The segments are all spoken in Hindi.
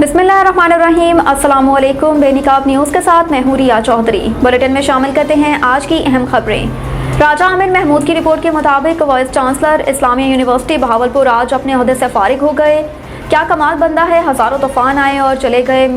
बिस्मिल्लाहिर्रहमानिर्रहीम। अस्सलाम वालेकुम। बेनिकाब न्यूज़ के साथ मैं हूं रिया चौधरी। बुलेटिन में शामिल करते हैं आज की अहम खबरें। राजा आमिर महमूद की रिपोर्ट के मुताबिक vice chancellor Islamia university Bahawalpur आज अपने ओहदे से फारिग हो गए। क्या कमाल बंदा है, हज़ारों तूफान आए और चले गए,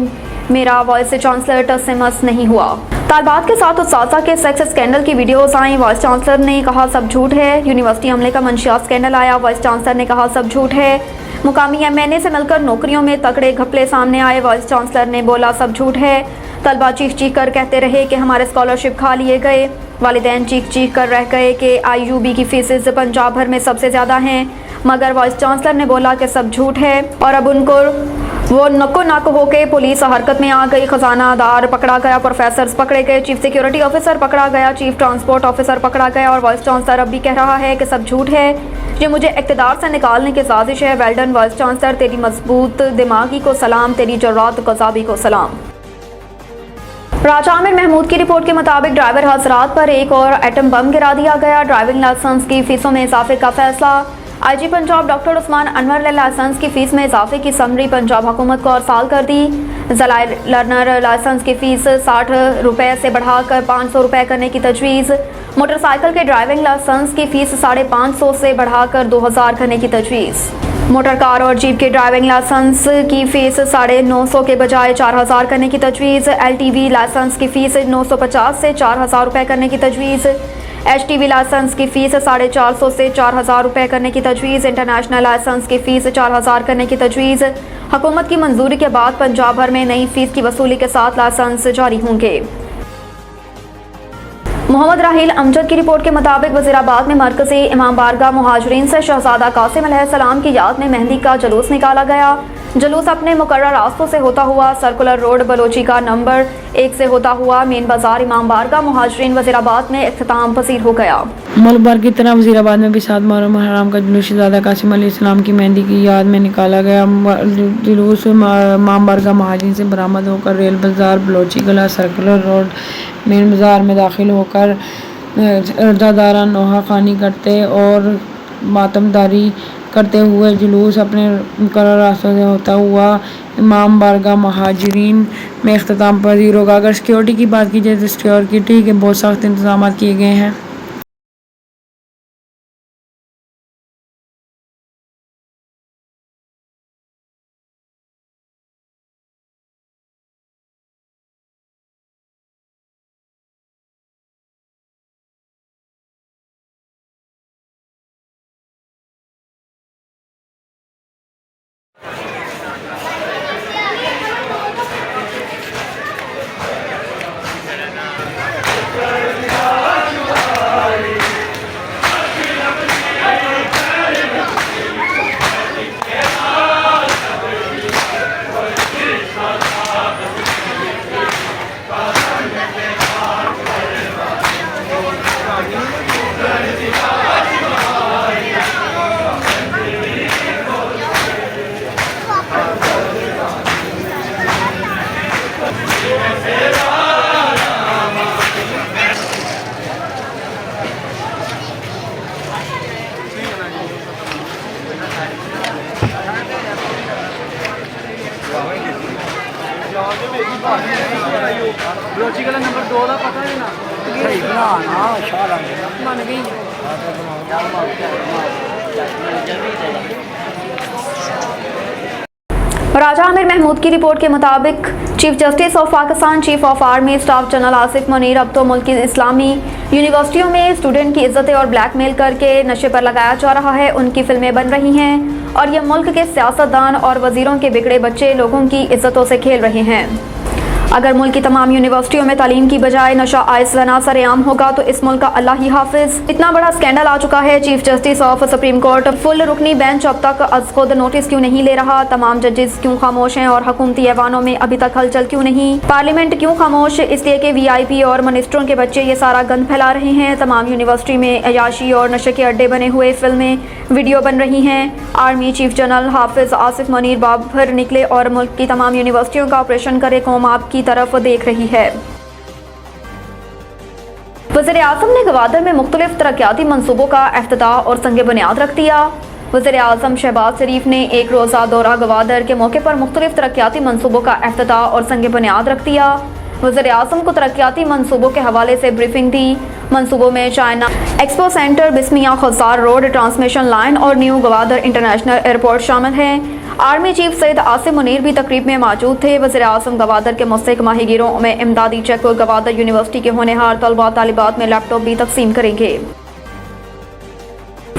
मेरा वाइस चांसलर टस से मस नहीं हुआ। तालबात के साथ उस्ताज़ा के सेक्स स्कैंडल की वीडियोस आई। वाइस चांसलर ने कहा सब झूठ है। यूनिवर्सिटी अमले का मंशियात स्कैंडल आया। वाइस चांसलर ने कहा सब झूठ है। मुकामी एमएनए से मिलकर नौकरियों में तगड़े घपले सामने आए। वाइस चांसलर ने बोला सब झूठ है। तलबा चीख चीख कर कहते रहे कि हमारे स्कॉलरशिप खा लिए गए। वालिदैन चीख चीख कर रह गए कि IUB की फीसेस पंजाब भर में सबसे ज़्यादा हैं, मगर वाइस चांसलर ने बोला कि सब झूठ है। और अब उनको वो नको नाक होके पुलिस हरकत में आ गई। खजानादार पकड़ा गया, प्रोफेसर्स पकड़े गए, चीफ सिक्योरिटी ऑफिसर पकड़ा गया, चीफ ट्रांसपोर्ट ऑफिसर पकड़ा गया। और वाइस चांसलर अब भी कह रहा है कि सब झूठ है, ये मुझे इक़्तिदार से निकालने की साजिश है। वेल्डन वाइस चांसलर, तेरी मजबूत दिमागी को सलाम, तेरी जर्रात कज़ाबी को सलाम। राजा आमिर महमूद की रिपोर्ट के मुताबिक ड्राइवर हजरात पर एक और एटम बम गिरा दिया गया। ड्राइविंग लाइसेंस की फीसों में इजाफे का फैसला। IG पंजाब डॉक्टर उस्मान अनवर ने लाइसेंस की फ़ीस में इजाफे की समरी पंजाब हुकूमत को अरसाल कर दी। ज़लाई लर्नर लाइसेंस की फ़ीस 60 रुपये से बढ़ाकर 500 रुपये करने की तजवीज़। मोटरसाइकिल के ड्राइविंग लाइसेंस की फ़ीस 550 से बढ़ाकर 2000 करने की तजवीज़। मोटर कार और जीप के ड्राइविंग लाइसेंस की फ़ीस 950 के बजाय 4000 करने की तजवीज़। LTV लाइसेंस की फ़ीस 950 से 4000 रुपये करने की तजवीज़। HTV लाइसेंस की फ़ीस 450 से 4000 रुपये करने की तजवीज़। इंटरनेशनल लाइसेंस की फ़ीस 4000 करने की तजवीज़। हुकूमत की मंजूरी के बाद पंजाब भर में नई फ़ीस की वसूली के साथ लाइसेंस जारी होंगे। मोहम्मद राहील अमजद की रिपोर्ट के मुताबिक वज़ीराबाद में मरकज़ी इमाम बारगाह मुहाजिरीन से शहज़ादा कासिम अलैहिस्सलाम की याद में मेहंदी का जुलूस निकाला गया। जुलूस अपने मुकर्रर रास्तों से होता हुआ सर्कुलर रोड बलोची का नंबर 1 से होता हुआ मेन बाजार इमाम बारगाह मुहाजिरीन वज़ीराबाद में इख्तिताम पसीर हो गया। मुल्क भर की तरह वज़ीराबाद में भी 7 मुहर्रम हराम का जुलूस शहज़ादा कासिम अलैहिस्सलाम की मेहंदी की याद में निकाला गया। जुलूस इमाम बारगाह मुहाजिरीन से बरामद होकर रेल बाजार बलोची गला सर्कुलर रोड मेन बाजार में दाखिल होकर रज़ादारा नोहा खानी करते और मातमदारी करते हुए जुलूस अपने मुकर्रर रास्तों से होता हुआ इमाम बारगाह मुहाजिरीन में इख्तिताम पजीर होगा। अगर सिक्योरिटी की बात की जाए तो सिक्योरिटी के बहुत सख्त इंतजाम किए गए हैं। बलोची गला नंबर 2 का पता है ना सही बनाना शाला मन गई। राजा आमिर महमूद की रिपोर्ट के मुताबिक chief justice of Pakistan, chief of army staff general Asif Munir अब तो मुल्क की इस्लामी यूनिवर्सिटियों में स्टूडेंट की इज्जतें और ब्लैकमेल करके नशे पर लगाया जा रहा है। उनकी फिल्में बन रही हैं और ये मुल्क के सियासतदान और वजीरों के बिगड़े बच्चे लोगों की इज्जतों से खेल रहे हैं। अगर मुल्क की तमाम यूनिवर्सिटियों में तालीम की बजाय नशा आइसना सरेआम होगा तो इस मुल्क का अल्लाह ही हाफिज। इतना बड़ा स्कैंडल आ चुका है। Chief justice of supreme court full रुकनी बेंच अब तक अज खुद नोटिस क्यों नहीं ले रहा? तमाम जजेस क्यों खामोश हैं और हुकूमती ऐवानों में अभी तक हलचल क्यों नहीं? पार्लियामेंट क्यों खामोश? इसलिए कि VIP और मिनिस्टरों के बच्चे ये सारा गंद फैला रहे हैं। तमाम यूनिवर्सिटी में अयाशी और नशे के अड्डे बने हुए फिल्में वीडियो बन रही हैं। आर्मी चीफ जनरल हाफिज आसिफ मुनीर बाबर निकले और मुल्क की तमाम यूनिवर्सिटियों का ऑपरेशन करे कौम आपकी तरफ देख रही है। वज़ीर आज़म ने गवादर में मुख्तलिफ तरक्याती मंसूबों का इफ्तिताह और संग बुनियाद रख दिया। वज़ीर आज़म शहबाज शरीफ ने एक रोज़ा दौरा गवादर के मौके पर मुख्तलिफ तरक्याती मनसूबों का इफ्तिताह और संग बुनियाद रख दिया। वज़ीर आज़म को तरक्याती मनसूबों के हवाले से ब्रीफिंग दी। मनसूबों में चाइना एक्सपो सेंटर, बिस्मिया खसार रोड, ट्रांसमिशन लाइन और न्यू गवादर इंटरनेशनल एयरपोर्ट शामिल हैं। आर्मी चीफ सैयद आसिम मुनीर भी तकरीब में मौजूद थे। वज़ीर आज़म गवादर के मुस्तहिक माहीगीरों में इमदादी चेक और गवादर यूनिवर्सिटी के होनहार तलबा तालिबात में लैपटॉप भी तकसीम करेंगे।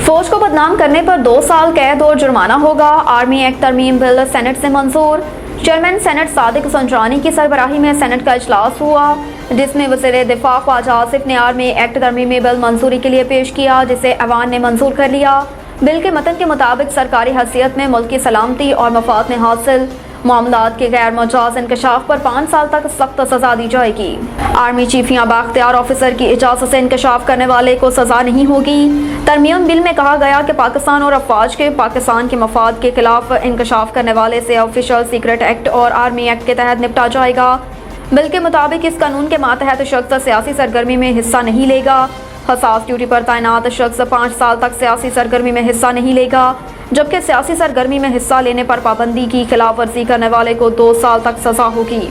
फौज को बदनाम करने पर 2 साल कैद और जुर्माना होगा। आर्मी एक्ट तरमीम बिल सेनेट से मंजूर। चेयरमैन सेनेट सादिक संजरानी की सरबराही में सेनेट का इजलास हुआ, जिसमें वज़ीर दिफा ख्वाजा आसिफ ने आर्मी एक्ट तरमीमी बिल मंजूरी के लिए पेश किया, जिसे ऐवान ने मंजूर कर लिया। बिल के मतन के मुताबिक सरकारी हैसियत में मुल्क की सलामती और मफाद में हासिल मामलात के गैर मुजाज इंकशाफ पर 5 साल तक सख्त सजा दी जाएगी। आर्मी चीफ या बाख्तियार ऑफिसर की इजाज़त से इंकशाफ करने वाले को सजा नहीं होगी। तरमीम बिल में कहा गया कि पाकिस्तान और अफवाज के पाकिस्तान के मफाद के खिलाफ इंकशाफ करने वाले से ऑफिशियल सीक्रेट एक्ट और आर्मी एक्ट के तहत निपटा जाएगा। बिल के मुताबिक इस कानून के मातहत शख्स सियासी सरगर्मी में हिस्सा नहीं लेगा। हसास ड्यूटी पर तैनात शख्स 5 साल तक सियासी सरगर्मी में हिस्सा नहीं लेगा, जबकि सियासी सरगर्मी में हिस्सा लेने पर पाबंदी की खिलाफ वर्जी करने वाले को 2 साल तक सजा होगी।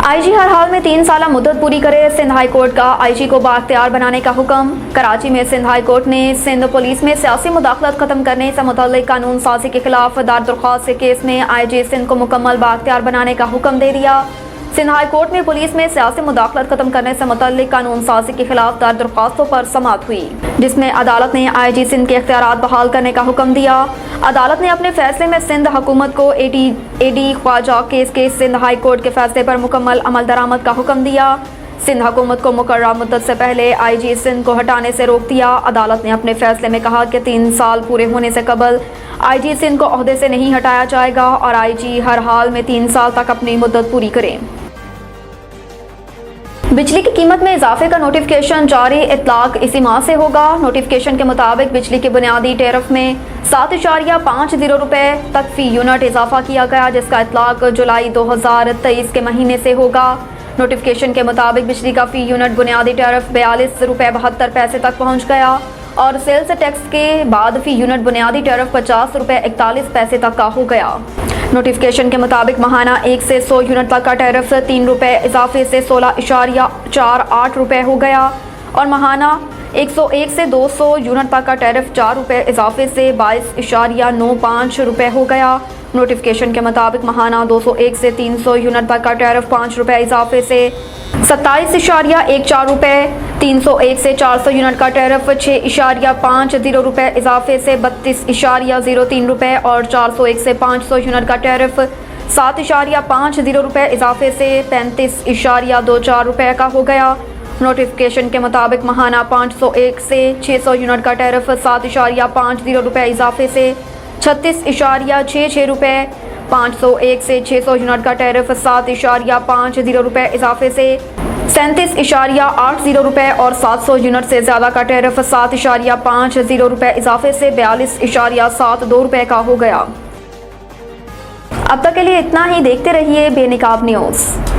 आईजी हर हाल में 3 साल मुद्दत पूरी करे। सिंध हाई कोर्ट का आईजी को बाख्तियार बनाने का हुक्म। कराची में सिंध हाई कोर्ट ने सिंध पुलिस में सियासी मुदाखलत खत्म करने से मुतल्लिक कानून साजी के खिलाफ दायर दरख्वास्त के केस में आईजी सिंध को मुकम्मल बाख्तियार बनाने का हुक्म दे दिया। सिंध हाई कोर्ट में पुलिस में सियासी मुदाखलत खत्म करने से मुतल्लिक कानून साजी के खिलाफ दायर दरख्वास्तों पर समाअत हुई, जिसमें अदालत ने आईजी सिंध के इख्तियारात बहाल करने का हुक्म दिया। अदालत ने अपने फैसले में सिंध हुकूमत को एडी ख्वाजा केस के सिंध हाई कोर्ट के फैसले पर मुकम्मल अमल दरामद का हुक्म दिया। सिंध हुकूमत को मुकर्रर मुद्दत से पहले आईजी सिंध को हटाने से रोक दिया। अदालत ने अपने फैसले में कहा कि 3 साल पूरे होने से कबल आईजी सिंध को ओहदे से नहीं हटाया जाएगा और आईजी हर हाल में 3 साल तक अपनी मुद्दत पूरी करें। बिजली की कीमत में इजाफे का नोटिफिकेशन जारी, इतलाक इसी माह से होगा। नोटिफिकेशन के मुताबिक बिजली के बुनियादी टैरिफ में 7.50 रुपये तक फी यूनिट इजाफा किया गया, जिसका इतलाक जुलाई 2023 के महीने से होगा। नोटिफिकेशन के मुताबिक बिजली का फी यूनिट बुनियादी टैरिफ 42 रुपये 72 पैसे तक पहुँच गया और सेल्स टैक्स के बाद फी यूनिट बुनियादी टैरिफ 50 रुपये 41 पैसे तक का हो गया। नोटिफिकेशन के मुताबिक महाना 1 से 100 यूनिट तक का टैरिफ 3 रुपये इजाफे से 16.48 रुपये हो गया और महाना 101 से 200 यूनिट तक का टैरिफ 4 रुपये इजाफे से 22.95 रुपये हो गया। नोटिफिकेशन के मुताबिक महाना 201 से 300 यूनिट तक का टैरिफ 5 रुपये इजाफे से 27.14 रुपये, 301 से 400 यूनिट का टैरिफ 6.50 रुपये इजाफे से 32.03 रुपये और 401 से 500 यूनिट का टैरिफ 7.50 रुपये इजाफे से 35.24 रुपये का हो गया। नोटिफिकेशन के मुताबिक महाना 501 से 600 यूनिट का टैरिफ 7.50 रुपये इजाफे से 36.66 रुपये, 501 से 600 यूनिट का टैरिफ 7.50 रुपये इजाफे से 37.80 रुपये और 700 यूनिट से ज़्यादा का टैरिफ 7.50 रुपये इजाफे से 42.72 रुपये का हो गया। अब तक के लिए इतना ही। देखते रहिए बेनकाब न्यूज़।